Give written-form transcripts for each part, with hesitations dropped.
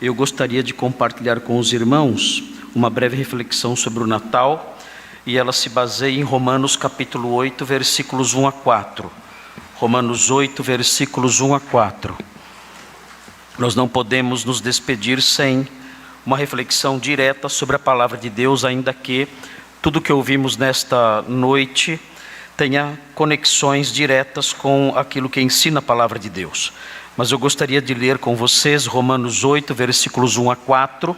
eu gostaria de compartilhar com os irmãos uma breve reflexão sobre o Natal, e ela se baseia em Romanos capítulo 8, versículos 1 a 4. Romanos 8, versículos 1 a 4. Nós não podemos nos despedir sem uma reflexão direta sobre a palavra de Deus, ainda que tudo que ouvimos nesta noite tenha conexões diretas com aquilo que ensina a palavra de Deus. Mas eu gostaria de ler com vocês Romanos 8, versículos 1 a 4,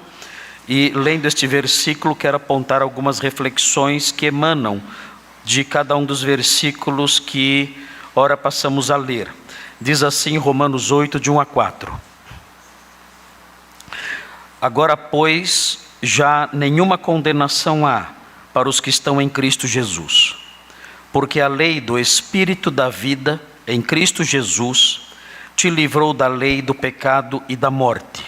e lendo este versículo quero apontar algumas reflexões que emanam de cada um dos versículos que ora passamos a ler. Diz assim Romanos 8, de 1 a 4. Agora, pois, já nenhuma condenação há para os que estão em Cristo Jesus, porque a lei do Espírito da vida em Cristo Jesus te livrou da lei do pecado e da morte.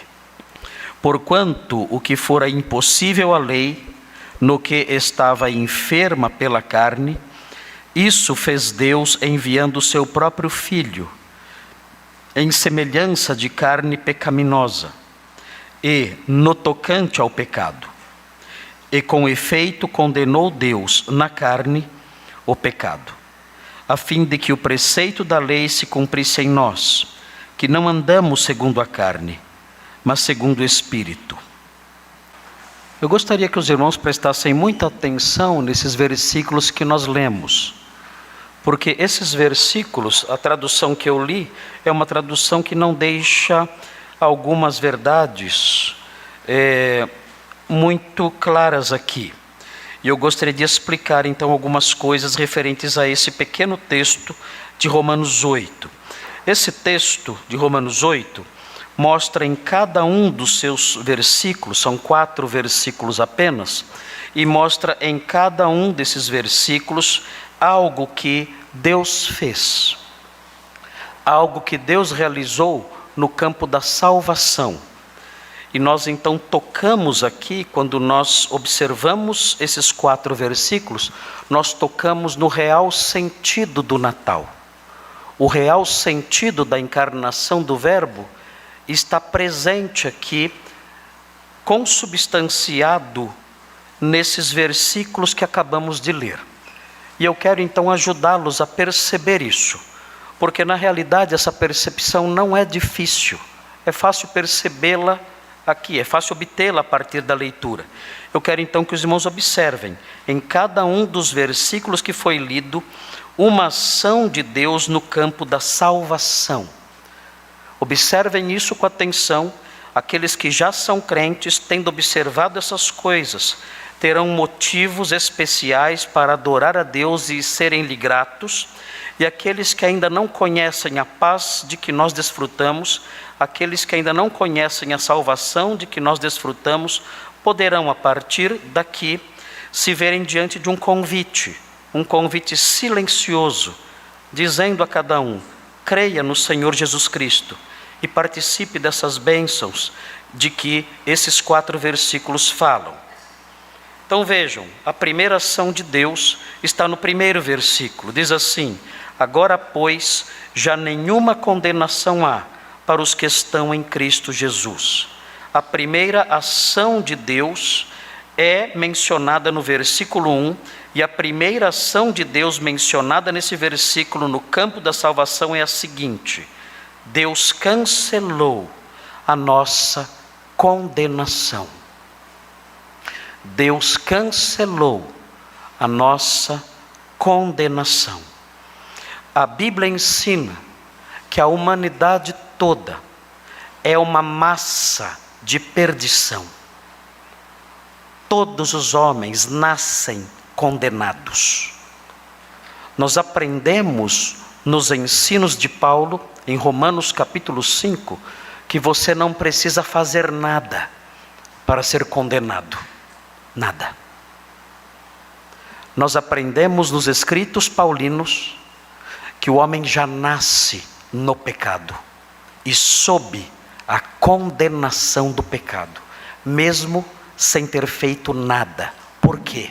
Porquanto o que fora impossível à lei, no que estava enferma pela carne, isso fez Deus enviando o seu próprio Filho, em semelhança de carne pecaminosa, e no tocante ao pecado. E com efeito condenou Deus na carne o pecado, a fim de que o preceito da lei se cumprisse em nós, que não andamos segundo a carne, mas segundo o Espírito. Eu gostaria que os irmãos prestassem muita atenção nesses versículos que nós lemos, porque esses versículos, a tradução que eu li, é uma tradução que não deixa algumas verdades muito claras aqui. E eu gostaria de explicar então algumas coisas referentes a esse pequeno texto de Romanos 8. Esse texto de Romanos 8 mostra em cada um dos seus versículos, são 4 versículos apenas, e mostra em cada um desses versículos algo que Deus fez, algo que Deus realizou no campo da salvação. E nós então tocamos aqui, quando nós observamos esses 4 versículos, nós tocamos no real sentido do Natal. O real sentido da encarnação do Verbo está presente aqui, consubstanciado nesses versículos que acabamos de ler. E eu quero então ajudá-los a perceber isso, porque na realidade essa percepção não é difícil, é fácil percebê-la aqui, é fácil obtê-la a partir da leitura. Eu quero então que os irmãos observem, em cada um dos versículos que foi lido, uma ação de Deus no campo da salvação. Observem isso com atenção. Aqueles que já são crentes, tendo observado essas coisas, terão motivos especiais para adorar a Deus e serem-lhe gratos. E aqueles que ainda não conhecem a paz de que nós desfrutamos, aqueles que ainda não conhecem a salvação de que nós desfrutamos, poderão a partir daqui se verem diante de um convite silencioso, dizendo a cada um: creia no Senhor Jesus Cristo e participe dessas bênçãos de que esses 4 versículos falam. Então vejam, a primeira ação de Deus está no primeiro versículo, diz assim: agora, pois, já nenhuma condenação há para os que estão em Cristo Jesus. A primeira ação de Deus é mencionada no versículo 1, e a primeira ação de Deus mencionada nesse versículo no campo da salvação é a seguinte: Deus cancelou a nossa condenação. Deus cancelou a nossa condenação. A Bíblia ensina que a humanidade toda é uma massa de perdição. Todos os homens nascem condenados. Nós aprendemos nos ensinos de Paulo, em Romanos capítulo 5, que você não precisa fazer nada para ser condenado. Nada. Nós aprendemos nos escritos paulinos que o homem já nasce no pecado e sob a condenação do pecado, mesmo sem ter feito nada. Por quê?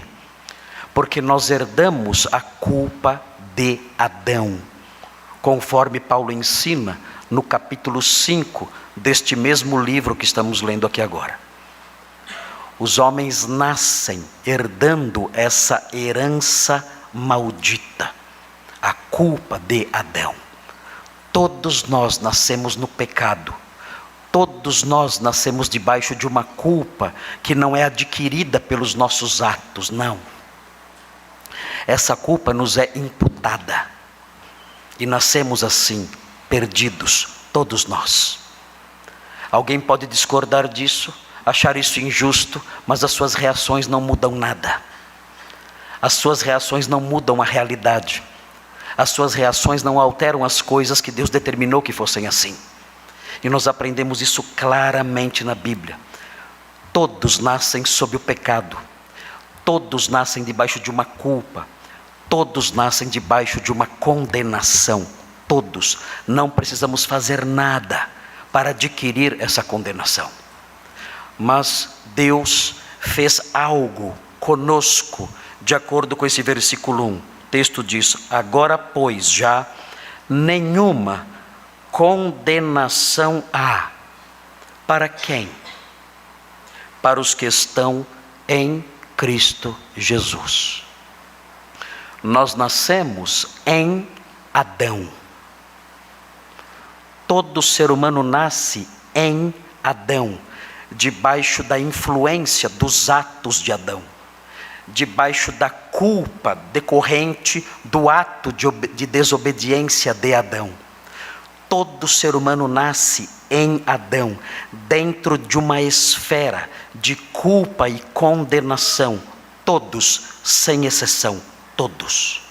Porque nós herdamos a culpa de Adão. Conforme Paulo ensina no capítulo 5 deste mesmo livro que estamos lendo aqui agora. Os homens nascem herdando essa herança maldita, a culpa de Adão. Todos nós nascemos no pecado. Todos nós nascemos debaixo de uma culpa que não é adquirida pelos nossos atos, não. Essa culpa nos é imputada. E nascemos assim, perdidos, todos nós. Alguém pode discordar disso, achar isso injusto, mas as suas reações não mudam nada. As suas reações não mudam a realidade. As suas reações não alteram as coisas que Deus determinou que fossem assim. E nós aprendemos isso claramente na Bíblia. Todos nascem sob o pecado. Todos nascem debaixo de uma culpa. Todos nascem debaixo de uma condenação. Todos. Não precisamos fazer nada para adquirir essa condenação. Mas Deus fez algo conosco, de acordo com esse versículo 1. O texto diz: agora, pois, já nenhuma condenação há. Para quem? Para os que estão em Cristo Jesus. Nós nascemos em Adão. Todo ser humano nasce em Adão, debaixo da influência dos atos de Adão, debaixo da culpa decorrente do ato de desobediência de Adão. Todo ser humano nasce em Adão, dentro de uma esfera de culpa e condenação. Todos, sem exceção, todos.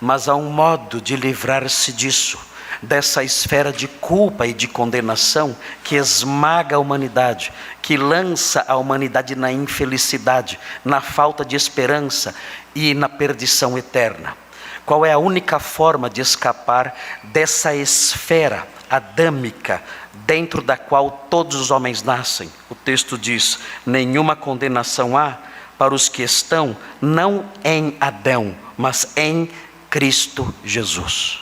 Mas há um modo de livrar-se disso, dessa esfera de culpa e de condenação que esmaga a humanidade, que lança a humanidade na infelicidade, na falta de esperança e na perdição eterna. Qual é a única forma de escapar dessa esfera adâmica dentro da qual todos os homens nascem? O texto diz: nenhuma condenação há para os que estão não em Adão, mas em Cristo Jesus.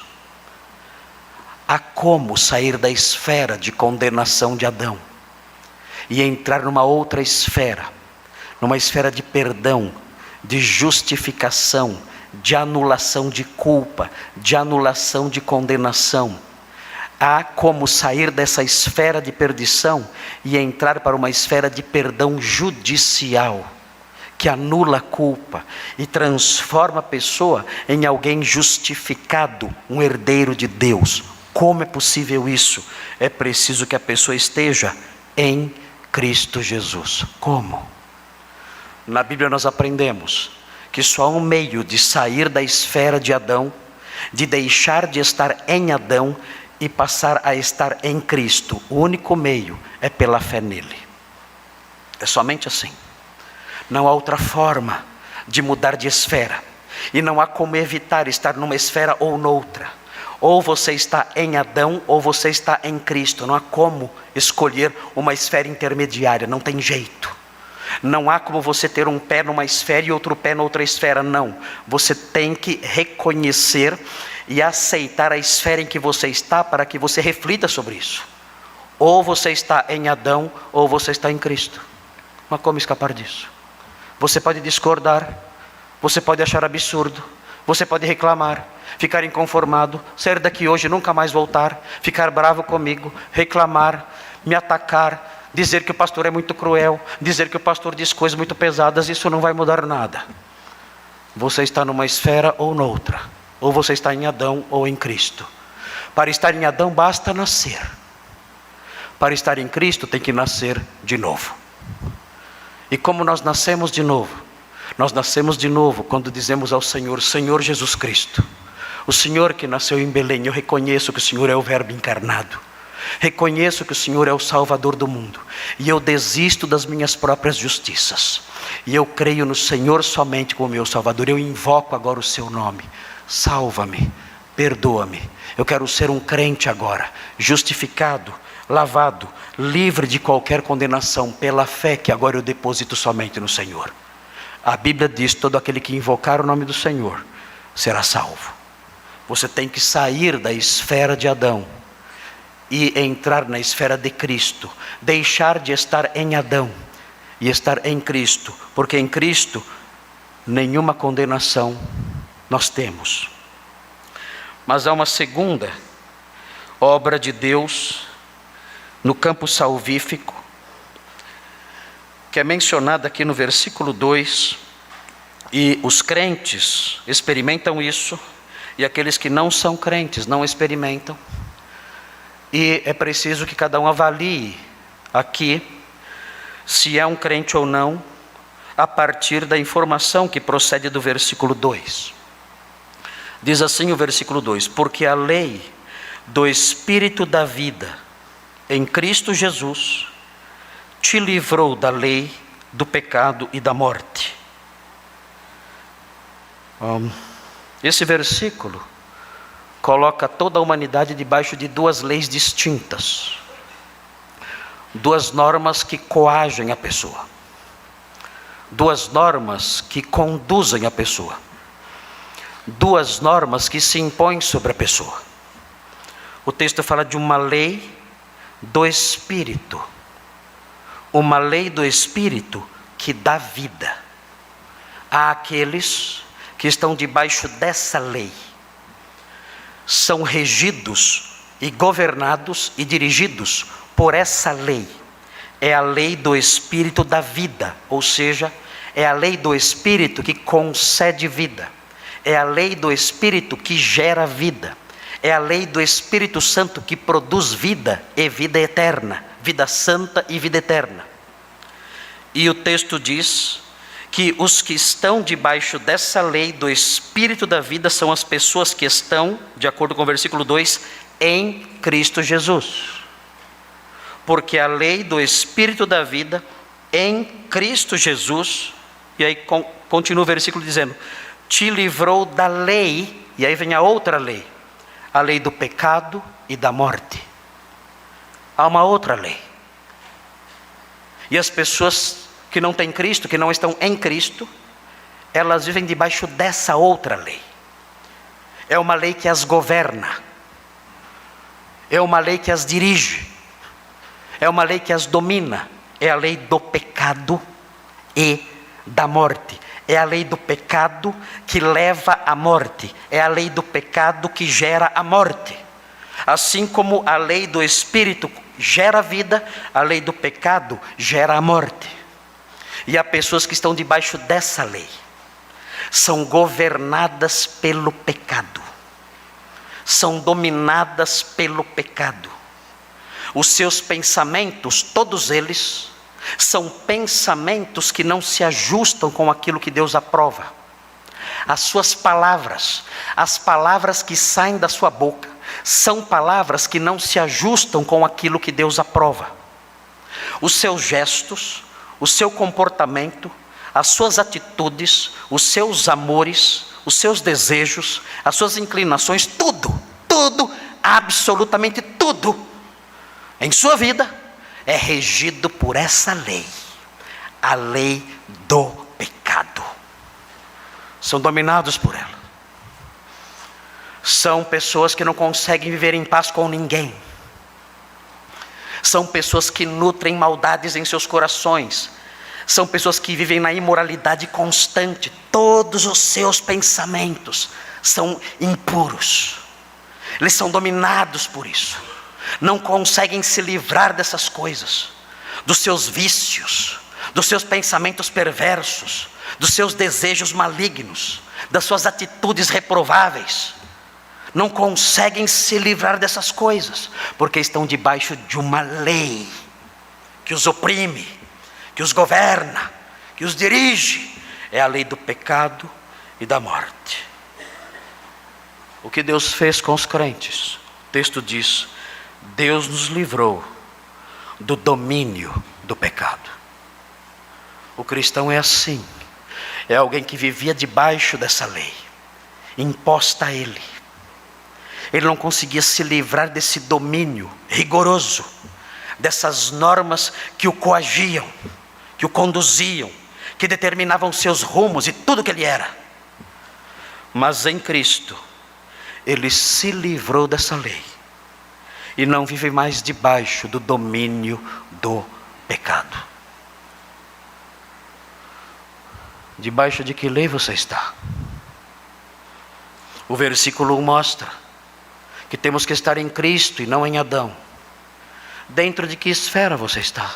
Há como sair da esfera de condenação de Adão e entrar numa outra esfera, numa esfera de perdão, de justificação, de anulação de culpa, de anulação de condenação. Há como sair dessa esfera de perdição e entrar para uma esfera de perdão judicial, que anula a culpa e transforma a pessoa em alguém justificado, um herdeiro de Deus. Como é possível isso? É preciso que a pessoa esteja em Cristo Jesus. Como? Na Bíblia nós aprendemos que só há um meio de sair da esfera de Adão, de deixar de estar em Adão e passar a estar em Cristo. O único meio é pela fé nele. É somente assim. Não há outra forma de mudar de esfera. E não há como evitar estar numa esfera ou noutra. Ou você está em Adão ou você está em Cristo. Não há como escolher uma esfera intermediária. Não tem jeito. Não há como você ter um pé numa esfera e outro pé noutra esfera, não. Você tem que reconhecer e aceitar a esfera em que você está para que você reflita sobre isso. Ou você está em Adão ou você está em Cristo. Não há como escapar disso. Você pode discordar, você pode achar absurdo, você pode reclamar, ficar inconformado, sair daqui hoje e nunca mais voltar, ficar bravo comigo, reclamar, me atacar, dizer que o pastor é muito cruel, dizer que o pastor diz coisas muito pesadas. Isso não vai mudar nada. Você está numa esfera ou noutra. Ou você está em Adão ou em Cristo. Para estar em Adão basta nascer. Para estar em Cristo tem que nascer de novo. E como nós nascemos de novo? Nós nascemos de novo quando dizemos ao Senhor: Senhor Jesus Cristo, o Senhor que nasceu em Belém, eu reconheço que o Senhor é o Verbo encarnado. Reconheço que o Senhor é o Salvador do mundo. E eu desisto das minhas próprias justiças. E eu creio no Senhor somente como meu Salvador. Eu invoco agora o seu nome. Salva-me, perdoa-me. Eu quero ser um crente agora, justificado, lavado, livre de qualquer condenação, pela fé que agora eu deposito somente no Senhor. A Bíblia diz: todo aquele que invocar o nome do Senhor será salvo. Você tem que sair da esfera de Adão e entrar na esfera de Cristo, deixar de estar em Adão e estar em Cristo, porque em Cristo nenhuma condenação nós temos. Mas há uma segunda obra de Deus no campo salvífico, que é mencionada aqui no versículo 2, e os crentes experimentam isso, e aqueles que não são crentes não experimentam, e é preciso que cada um avalie aqui se é um crente ou não, a partir da informação que procede do versículo 2. Diz assim o versículo 2: porque a lei do Espírito da vida em Cristo Jesus te livrou da lei, do pecado e da morte. Esse versículo coloca toda a humanidade debaixo de duas leis distintas, duas normas que coagem a pessoa, duas normas que conduzem a pessoa, duas normas que se impõem sobre a pessoa. O texto fala de uma lei do Espírito, uma lei do Espírito que dá vida àqueles que estão debaixo dessa lei. São regidos e governados e dirigidos por essa lei. É a lei do Espírito da vida, ou seja, é a lei do Espírito que concede vida. É a lei do Espírito que gera vida. É a lei do Espírito Santo que produz vida e vida eterna, vida santa e vida eterna. E o texto diz que os que estão debaixo dessa lei do Espírito da vida são as pessoas que estão, de acordo com o versículo 2, em Cristo Jesus. Porque a lei do Espírito da vida em Cristo Jesus, e aí continua o versículo dizendo, te livrou da lei, e aí vem a outra lei, a lei do pecado e da morte. Há uma outra lei. E as pessoas que não têm Cristo, que não estão em Cristo, elas vivem debaixo dessa outra lei. É uma lei que as governa, é uma lei que as dirige, é uma lei que as domina, é a lei do pecado e da morte. É a lei do pecado que leva à morte, é a lei do pecado que gera a morte. Assim como a lei do Espírito gera a vida, a lei do pecado gera a morte. E há pessoas que estão debaixo dessa lei, são governadas pelo pecado, são dominadas pelo pecado. Os seus pensamentos, todos eles, são pensamentos que não se ajustam com aquilo que Deus aprova. As suas palavras, as palavras que saem da sua boca, são palavras que não se ajustam com aquilo que Deus aprova. Os seus gestos, o seu comportamento, as suas atitudes, os seus amores, os seus desejos, as suas inclinações, tudo, absolutamente tudo, em sua vida, é regido por essa lei, a lei do pecado. São dominados por ela. São pessoas que não conseguem viver em paz com ninguém. São pessoas que nutrem maldades em seus corações. São pessoas que vivem na imoralidade constante. Todos os seus pensamentos são impuros. Eles são dominados por isso. Não conseguem se livrar dessas coisas, dos seus vícios, dos seus pensamentos perversos, dos seus desejos malignos, das suas atitudes reprováveis. Não conseguem se livrar dessas coisas, porque estão debaixo de uma lei que os oprime, que os governa, que os dirige. É a lei do pecado e da morte. O que Deus fez com os crentes? O texto diz, Deus nos livrou do domínio do pecado. O cristão é assim, é alguém que vivia debaixo dessa lei, imposta a ele. Ele não conseguia se livrar desse domínio rigoroso, dessas normas que o coagiam, que o conduziam, que determinavam seus rumos e tudo que ele era. Mas em Cristo, ele se livrou dessa lei. e não vive mais debaixo do domínio do pecado. Debaixo de que lei você está? O versículo 1 mostra que temos que estar em Cristo e não em Adão. Dentro de que esfera você está?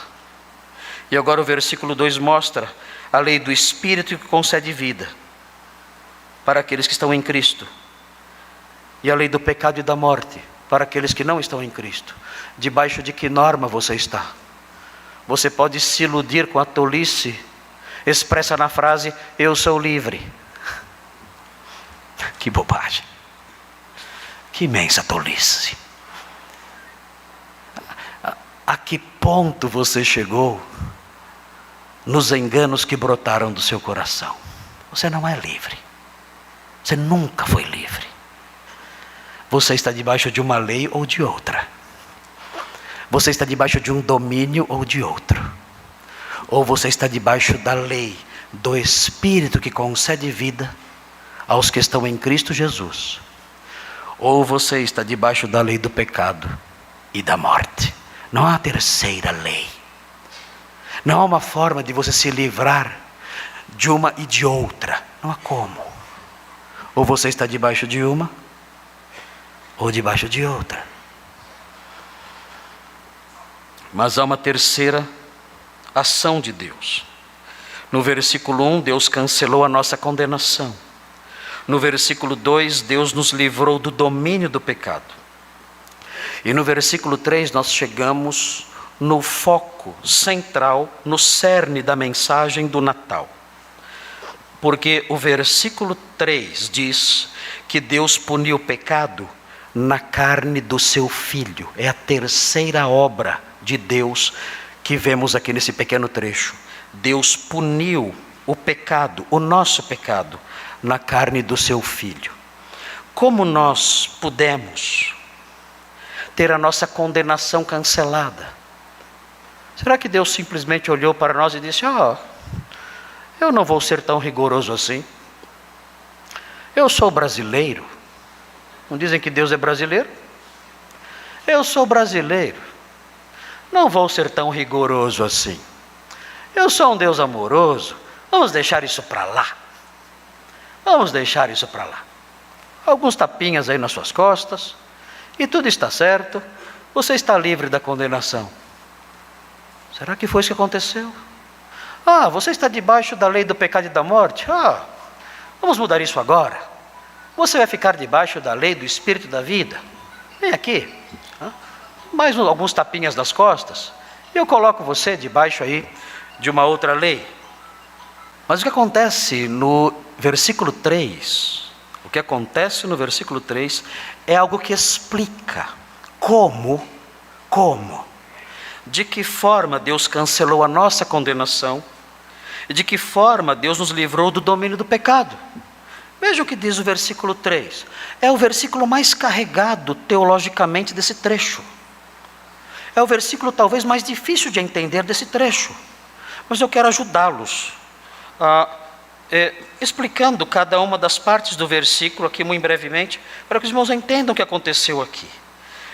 E agora o versículo 2 mostra a lei do Espírito que concede vida para aqueles que estão em Cristo, e a lei do pecado e da morte para aqueles que não estão em Cristo. Debaixo de que norma você está? Você pode se iludir com a tolice expressa na frase, eu sou livre. Que bobagem. Que imensa tolice. A que ponto você chegou nos enganos que brotaram do seu coração? Você não é livre. Você nunca foi livre. Você está debaixo de uma lei ou de outra. Você está debaixo de um domínio ou de outro. Ou você está debaixo da lei do Espírito que concede vida aos que estão em Cristo Jesus. Ou você está debaixo da lei do pecado e da morte. Não há terceira lei. Não há uma forma de você se livrar de uma e de outra. Não há como. Ou você está debaixo de uma, ou debaixo de outra. Mas há uma terceira ação de Deus. No versículo 1, Deus cancelou a nossa condenação. No versículo 2, Deus nos livrou do domínio do pecado. E no versículo 3, nós chegamos no foco central, no cerne da mensagem do Natal. Porque o versículo 3 diz que Deus puniu o pecado na carne do seu Filho. É a terceira obra de Deus que vemos aqui nesse pequeno trecho. Deus puniu o pecado, o nosso pecado, na carne do seu Filho. Como nós pudemos ter a nossa condenação cancelada? Será que Deus simplesmente olhou para nós e disse, eu não vou ser tão rigoroso assim. Eu sou brasileiro. Não dizem que Deus é brasileiro? Eu sou brasileiro. Não vou ser tão rigoroso assim. Eu sou um Deus amoroso. Vamos deixar isso para lá. Vamos deixar isso para lá. Alguns tapinhas aí nas suas costas. E tudo está certo. Você está livre da condenação. Será que foi isso que aconteceu? Você está debaixo da lei do pecado e da morte? Vamos mudar isso agora. Você vai ficar debaixo da lei do Espírito da vida. Vem aqui. Mais alguns tapinhas nas costas. E eu coloco você debaixo aí de uma outra lei. Mas o que acontece no versículo 3? O que acontece no versículo 3 é algo que explica como, de que forma Deus cancelou a nossa condenação e de que forma Deus nos livrou do domínio do pecado. Veja o que diz o versículo 3. É o versículo mais carregado teologicamente desse trecho. É o versículo talvez mais difícil de entender desse trecho. Mas eu quero ajudá-los explicando cada uma das partes do versículo aqui muito brevemente, para que os irmãos entendam o que aconteceu aqui.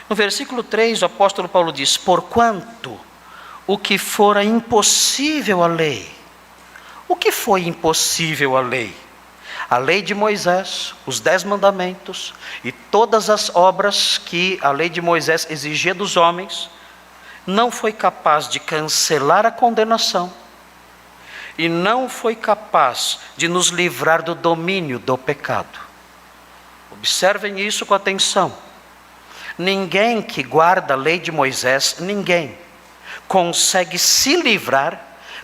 No versículo 3, o apóstolo Paulo diz, porquanto o que fora impossível à lei. O que foi impossível à lei? A lei de Moisés, os 10 mandamentos e todas as obras que a lei de Moisés exigia dos homens, não foi capaz de cancelar a condenação e não foi capaz de nos livrar do domínio do pecado. Observem isso com atenção. Ninguém que guarda a lei de Moisés, ninguém consegue se livrar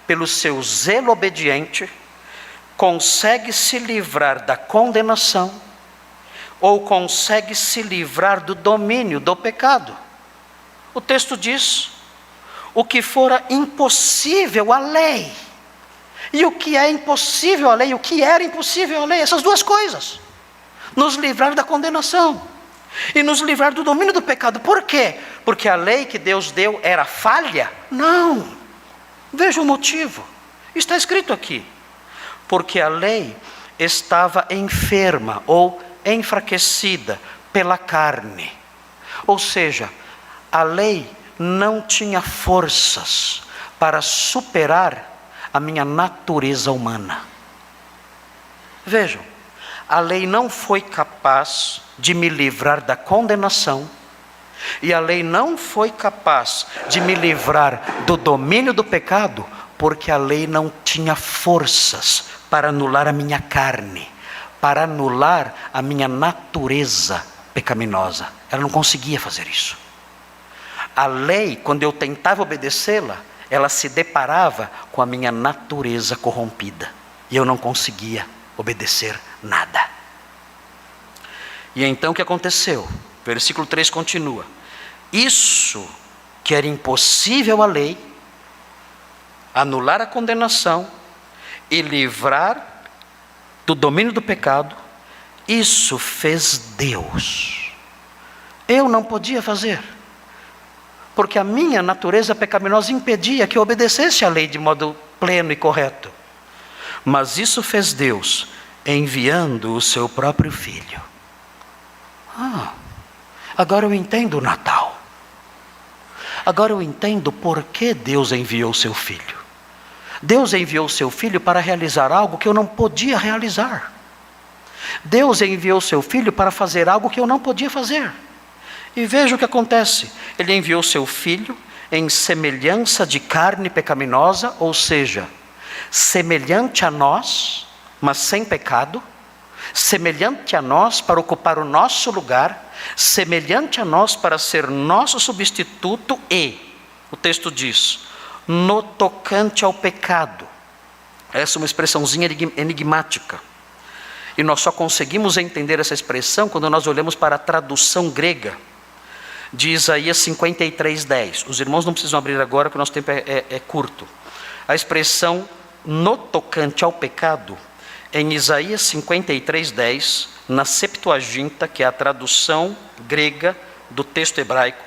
pelo seu zelo obediente, consegue se livrar da condenação ou consegue se livrar do domínio do pecado. O texto diz, o que fora impossível à lei. E o que é impossível à lei, o que era impossível à lei, essas duas coisas. Nos livrar da condenação e nos livrar do domínio do pecado. Por quê? Porque a lei que Deus deu era falha? Não. Veja o motivo. Está escrito aqui. Porque a lei estava enferma ou enfraquecida pela carne. Ou seja, A lei não tinha forças para superar a minha natureza humana. Vejam, a lei não foi capaz de me livrar da condenação, e a lei não foi capaz de me livrar do domínio do pecado, porque a lei não tinha forças para anular a minha carne, para anular a minha natureza pecaminosa. Ela não conseguia fazer isso. A lei, quando eu tentava obedecê-la, ela se deparava com a minha natureza corrompida, e eu não conseguia obedecer nada. E então o que aconteceu? Versículo 3 continua: isso que era impossível à lei, anular a condenação e livrar do domínio do pecado, isso fez Deus. Eu não podia fazer, porque a minha natureza pecaminosa impedia que eu obedecesse à lei de modo pleno e correto. Mas isso fez Deus, enviando o seu próprio Filho. Agora eu entendo o Natal. Agora eu entendo por que Deus enviou o seu Filho. Deus enviou o seu Filho para realizar algo que eu não podia realizar. Deus enviou o seu Filho para fazer algo que eu não podia fazer. E veja o que acontece. Ele enviou o seu Filho em semelhança de carne pecaminosa, ou seja, semelhante a nós, mas sem pecado, semelhante a nós para ocupar o nosso lugar, semelhante a nós para ser nosso substituto e, o texto diz, no tocante ao pecado. Essa é uma expressãozinha enigmática. E nós só conseguimos entender essa expressão quando nós olhamos para a tradução grega de Isaías 53:10. Os irmãos não precisam abrir agora, porque o nosso tempo é curto. A expressão no tocante ao pecado, em Isaías 53:10, na Septuaginta, que é a tradução grega do texto hebraico,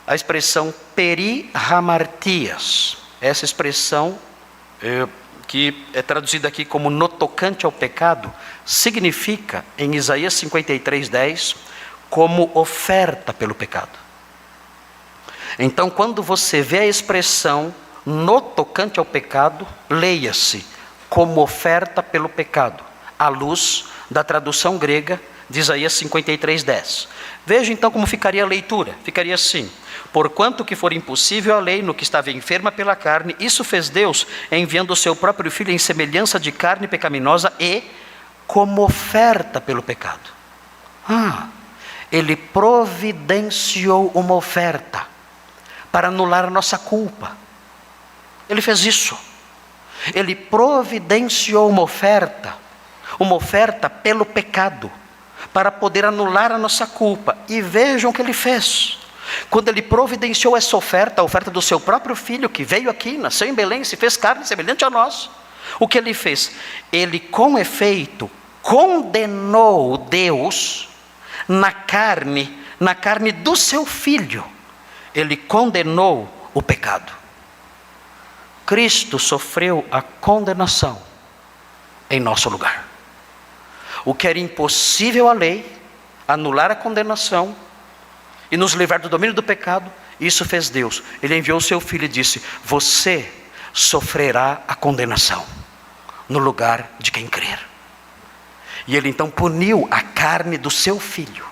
a expressão perihamartias, essa expressão que é traduzida aqui como no tocante ao pecado, significa, em Isaías 53:10, como oferta pelo pecado. Então, quando você vê a expressão no tocante ao pecado, leia-se como oferta pelo pecado, à luz da tradução grega de Isaías 53:10. Veja então como ficaria a leitura. Ficaria assim: porquanto que for impossível a lei no que estava enferma pela carne, isso fez Deus, enviando o seu próprio Filho em semelhança de carne pecaminosa e como oferta pelo pecado. Ele providenciou uma oferta para anular a nossa culpa. Ele fez isso. Ele providenciou uma oferta pelo pecado, para poder anular a nossa culpa. E vejam o que ele fez. Quando ele providenciou essa oferta, a oferta do seu próprio Filho, que veio aqui, nasceu em Belém, se fez carne semelhante a nós, o que ele fez? Ele, com efeito, condenou Deus na carne do seu Filho. Ele condenou o pecado. Cristo sofreu a condenação em nosso lugar. O que era impossível à lei, anular a condenação e nos livrar do domínio do pecado, isso fez Deus. Ele enviou o seu Filho e disse: você sofrerá a condenação no lugar de quem crer. E ele então puniu a carne do seu Filho.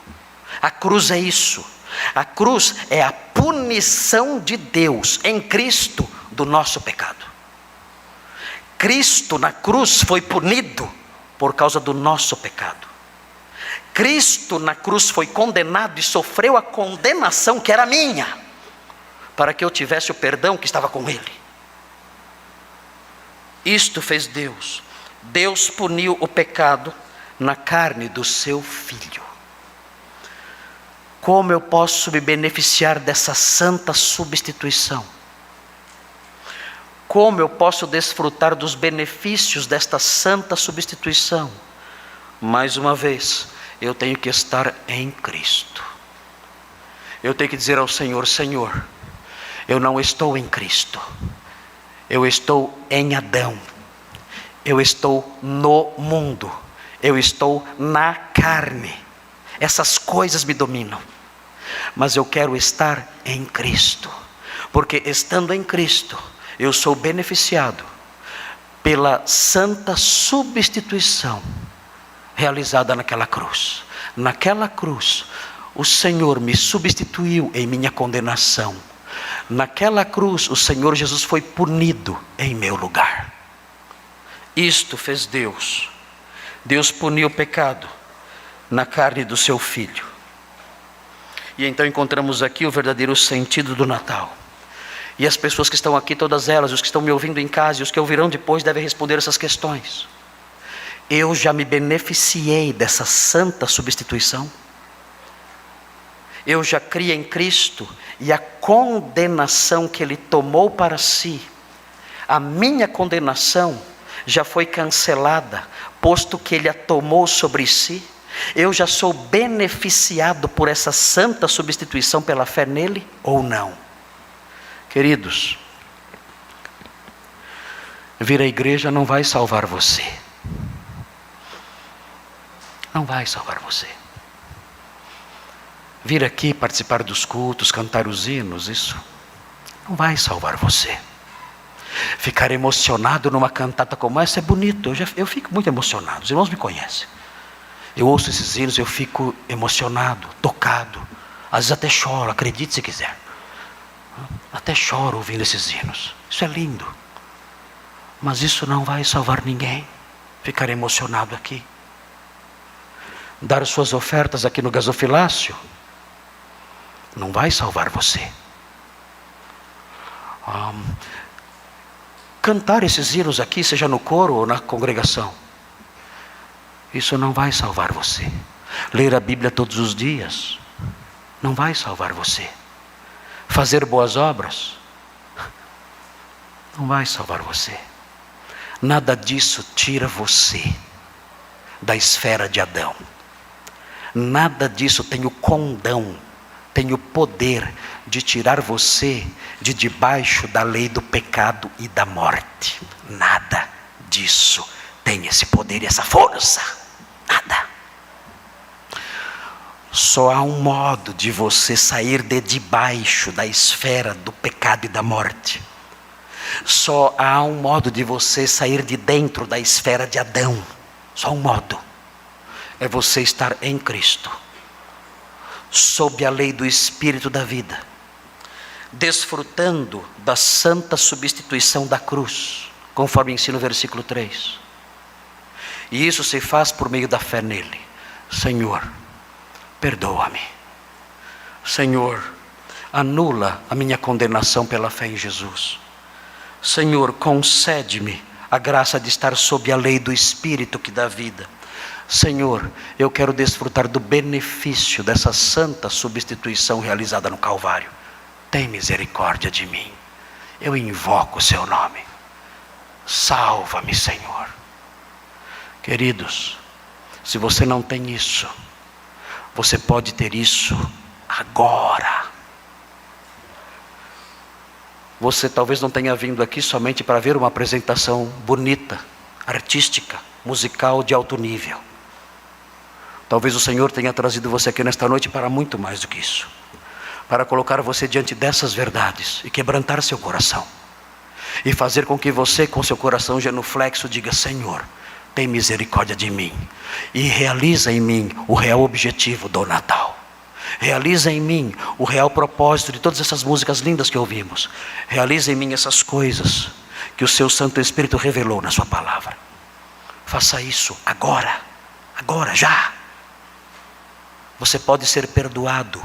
A cruz é isso. A cruz é a punição de Deus em Cristo do nosso pecado. Cristo na cruz foi punido por causa do nosso pecado. Cristo na cruz foi condenado e sofreu a condenação que era minha, para que eu tivesse o perdão que estava com Ele. Isto fez Deus. Deus puniu o pecado na carne do seu Filho. Como eu posso me beneficiar dessa santa substituição? Como eu posso desfrutar dos benefícios desta santa substituição? Mais uma vez, eu tenho que estar em Cristo. Eu tenho que dizer ao Senhor: Senhor, eu não estou em Cristo. Eu estou em Adão. Eu estou no mundo. Eu estou na carne. Essas coisas me dominam. mas eu quero estar em Cristo, porque estando em Cristo, eu sou beneficiado pela santa substituição realizada naquela cruz. Naquela cruz, o Senhor me substituiu em minha condenação. Naquela cruz, o Senhor Jesus foi punido em meu lugar. Isto fez Deus. Deus puniu o pecado na carne do seu Filho. E então encontramos aqui o verdadeiro sentido do Natal. E as pessoas que estão aqui, todas elas, os que estão me ouvindo em casa e os que ouvirão depois, devem responder essas questões. Eu já me beneficiei dessa santa substituição. Eu já criei em Cristo, e a condenação que Ele tomou para si, a minha condenação já foi cancelada, posto que Ele a tomou sobre si. Eu já sou beneficiado por essa santa substituição pela fé nele ou não? Queridos, vir à igreja não vai salvar você. Não vai salvar você. Vir aqui participar dos cultos, cantar os hinos, isso não vai salvar você. Ficar emocionado numa cantata como essa é bonito. Eu fico muito emocionado. Os irmãos me conhecem. Eu ouço esses hinos, eu fico emocionado, tocado. Às vezes até choro, acredite se quiser. Até choro ouvindo esses hinos. Isso é lindo. Mas isso não vai salvar ninguém. Ficar emocionado aqui. Dar suas ofertas aqui no gasofilácio não vai salvar você. Cantar esses hinos aqui, seja no coro ou na congregação, isso não vai salvar você. Ler a Bíblia todos os dias não vai salvar você. Fazer boas obras não vai salvar você. Nada disso tira você da esfera de Adão. Nada disso tem o condão, tem o poder de tirar você de debaixo da lei do pecado e da morte. Nada disso tem esse poder e essa força. Nada. Só há um modo de você sair de debaixo da esfera do pecado e da morte. Só há um modo de você sair de dentro da esfera de Adão. Só um modo. É você estar em Cristo, sob a lei do Espírito da vida, desfrutando da santa substituição da cruz, conforme ensina o versículo 3. E isso se faz por meio da fé nele. Senhor, perdoa-me. Senhor, anula a minha condenação pela fé em Jesus. Senhor, concede-me a graça de estar sob a lei do Espírito que dá vida. Senhor, eu quero desfrutar do benefício dessa santa substituição realizada no Calvário. Tem misericórdia de mim. Eu invoco o seu nome. Salva-me, Senhor. Queridos, se você não tem isso, você pode ter isso agora. Você talvez não tenha vindo aqui somente para ver uma apresentação bonita, artística, musical de alto nível. Talvez o Senhor tenha trazido você aqui nesta noite para muito mais do que isso. Para colocar você diante dessas verdades e quebrantar seu coração. E fazer com que você, com seu coração genuflexo, diga: Senhor, tem misericórdia de mim. E realiza em mim o real objetivo do Natal. Realiza em mim o real propósito de todas essas músicas lindas que ouvimos. Realiza em mim essas coisas que o seu Santo Espírito revelou na sua palavra. Faça isso agora. Agora, já. Você pode ser perdoado,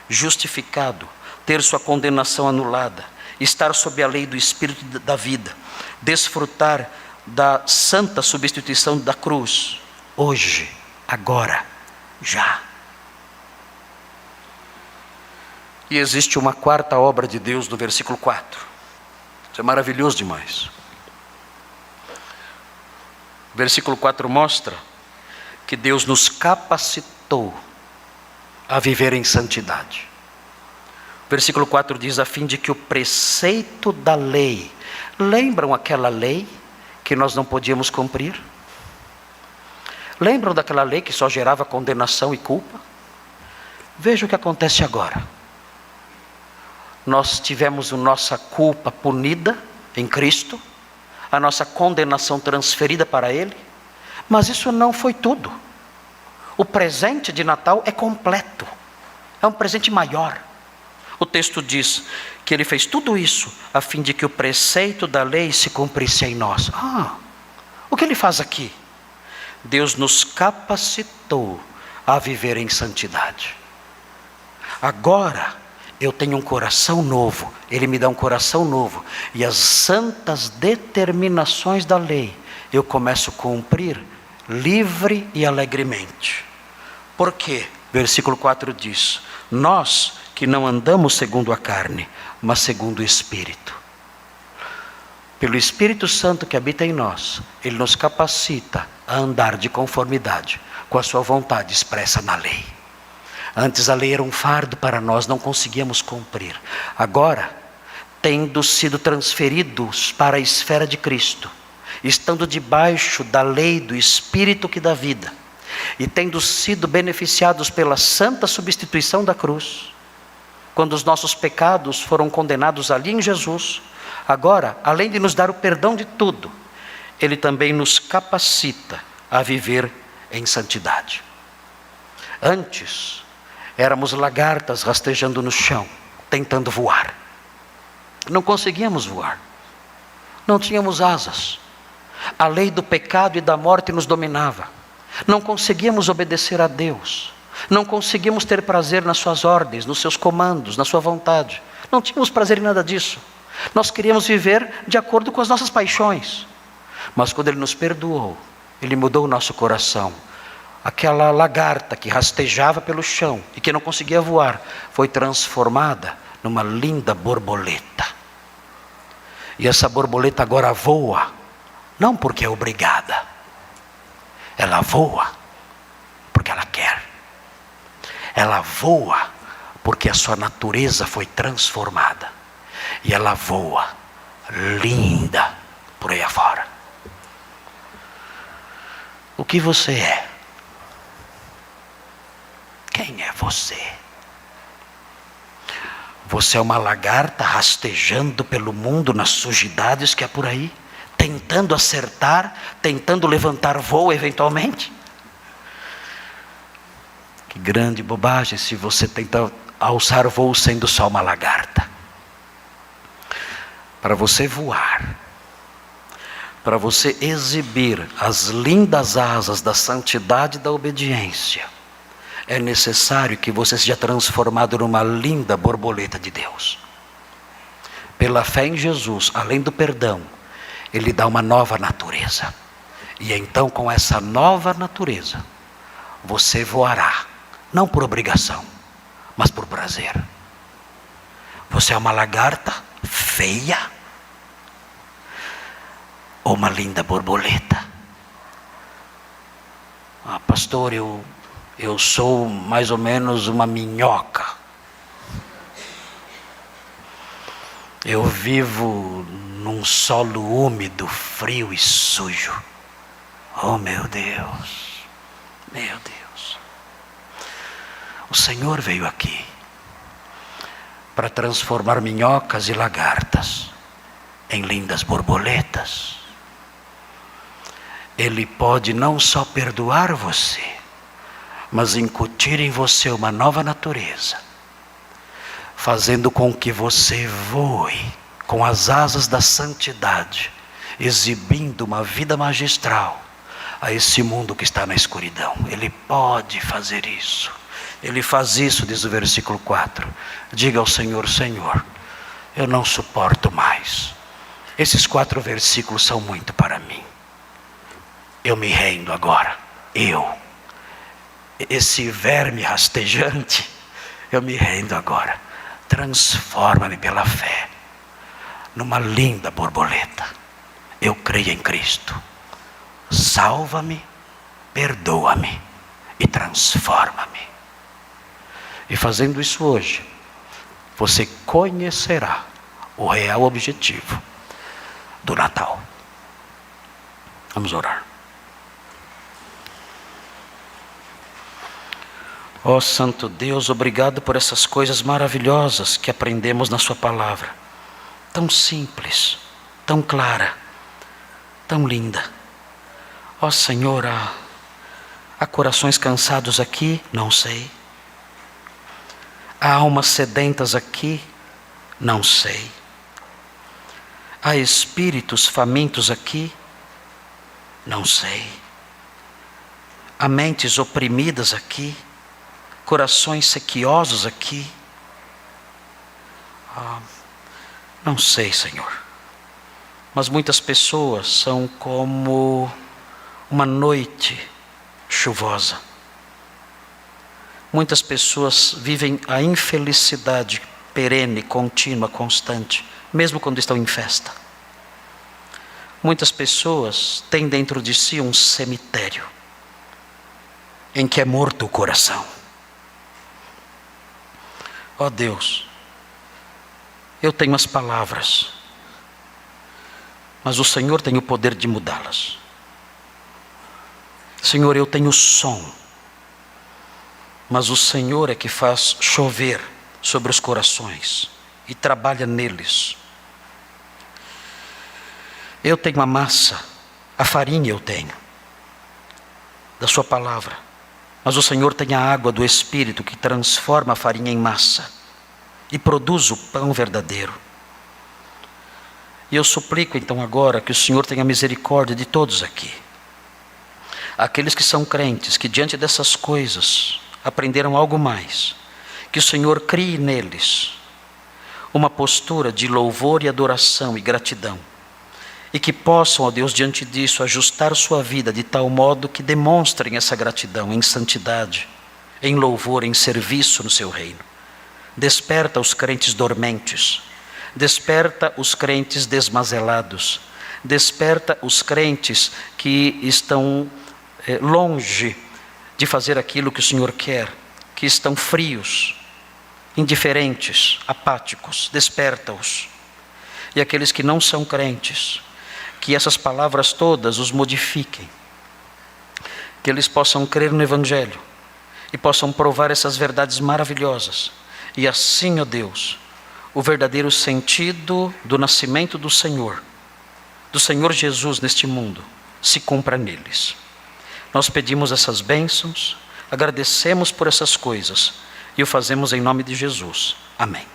justificado, ter sua condenação anulada, estar sob a lei do Espírito da vida, desfrutar da santa substituição da cruz, hoje, agora, já. E existe uma quarta obra de Deus no versículo 4. Isso é maravilhoso demais. O versículo 4 mostra que Deus nos capacitou a viver em santidade. O versículo 4 diz: a fim de que o preceito da lei, lembram aquela lei que nós não podíamos cumprir? Lembram daquela lei que só gerava condenação e culpa? Veja o que acontece agora. Nós tivemos a nossa culpa punida em Cristo, a nossa condenação transferida para Ele, mas isso não foi tudo. O presente de Natal é completo, é um presente maior. O texto diz que Ele fez tudo isso a fim de que o preceito da lei se cumprisse em nós. O que Ele faz aqui? Deus nos capacitou a viver em santidade. Agora eu tenho um coração novo, Ele me dá um coração novo, e as santas determinações da lei eu começo a cumprir livre e alegremente. Por quê? Versículo 4 diz: nós que não andamos segundo a carne, mas segundo o Espírito. Pelo Espírito Santo que habita em nós, Ele nos capacita a andar de conformidade com a sua vontade expressa na lei. Antes a lei era um fardo para nós, não conseguíamos cumprir. Agora, tendo sido transferidos para a esfera de Cristo, estando debaixo da lei do Espírito que dá vida, e tendo sido beneficiados pela santa substituição da cruz, quando os nossos pecados foram condenados ali em Jesus, agora, além de nos dar o perdão de tudo, Ele também nos capacita a viver em santidade. Antes, éramos lagartas rastejando no chão, tentando voar. Não conseguíamos voar. Não tínhamos asas. A lei do pecado e da morte nos dominava. Não conseguíamos obedecer a Deus. Não conseguíamos ter prazer nas suas ordens, nos seus comandos, na sua vontade. Não tínhamos prazer em nada disso. Nós queríamos viver de acordo com as nossas paixões. Mas quando Ele nos perdoou, Ele mudou o nosso coração. Aquela lagarta que rastejava pelo chão e que não conseguia voar, foi transformada numa linda borboleta. E essa borboleta agora voa, não porque é obrigada. Ela voa porque ela quer. Ela voa porque a sua natureza foi transformada. E ela voa linda por aí afora. O que você é? Quem é você? Você é uma lagarta rastejando pelo mundo nas sujidades que há por aí, tentando acertar, tentando levantar voo eventualmente? Que grande bobagem se você tenta alçar voo sendo só uma lagarta. Para você voar, para você exibir as lindas asas da santidade e da obediência, é necessário que você seja transformado numa linda borboleta de Deus. Pela fé em Jesus, além do perdão, Ele dá uma nova natureza. E então, com essa nova natureza, você voará, não por obrigação, mas por prazer. Você é uma lagarta feia ou uma linda borboleta? Pastor, eu sou mais ou menos uma minhoca. Eu vivo num solo úmido, frio e sujo. Oh, meu Deus, meu Deus. O Senhor veio aqui para transformar minhocas e lagartas em lindas borboletas. Ele pode não só perdoar você, mas incutir em você uma nova natureza, fazendo com que você voe com as asas da santidade, exibindo uma vida magistral a esse mundo que está na escuridão. Ele pode fazer isso. Ele faz isso, diz o versículo 4. Diga ao Senhor: Senhor, eu não suporto mais. Esses 4 versículos são muito para mim. Eu me rendo agora. Esse verme rastejante, eu me rendo agora. Transforma-me pela fé numa linda borboleta. Eu creio em Cristo. Salva-me, perdoa-me e transforma-me. E fazendo isso hoje, você conhecerá o real objetivo do Natal. Vamos orar. Ó Santo Deus, obrigado por essas coisas maravilhosas que aprendemos na sua palavra. Tão simples, tão clara, tão linda. Ó Senhor, há corações cansados aqui? Não sei. Há almas sedentas aqui? Não sei. Há espíritos famintos aqui? Não sei. Há mentes oprimidas aqui? Corações sequiosos aqui? Não sei, Senhor. Mas muitas pessoas são como uma noite chuvosa. Muitas pessoas vivem a infelicidade perene, contínua, constante, mesmo quando estão em festa. Muitas pessoas têm dentro de si um cemitério em que é morto o coração. Ó Deus, eu tenho as palavras, mas o Senhor tem o poder de mudá-las. Senhor, eu tenho o som, mas o Senhor é que faz chover sobre os corações e trabalha neles. Eu tenho a massa, a farinha eu tenho, da sua palavra. Mas o Senhor tem a água do Espírito que transforma a farinha em massa e produz o pão verdadeiro. E eu suplico então agora que o Senhor tenha misericórdia de todos aqui. Aqueles que são crentes, que diante dessas coisas aprenderam algo mais, que o Senhor crie neles uma postura de louvor e adoração e gratidão. E que possam, ó Deus, diante disso, ajustar sua vida de tal modo que demonstrem essa gratidão em santidade, em louvor, em serviço no seu reino. Desperta os crentes dormentes, desperta os crentes desmazelados, desperta os crentes que estão longe de fazer aquilo que o Senhor quer, que estão frios, indiferentes, apáticos, desperta-os. E aqueles que não são crentes, que essas palavras todas os modifiquem, que eles possam crer no Evangelho e possam provar essas verdades maravilhosas. E assim, ó Deus, o verdadeiro sentido do nascimento do Senhor Jesus neste mundo, se cumpra neles. Nós pedimos essas bênçãos, agradecemos por essas coisas e o fazemos em nome de Jesus. Amém.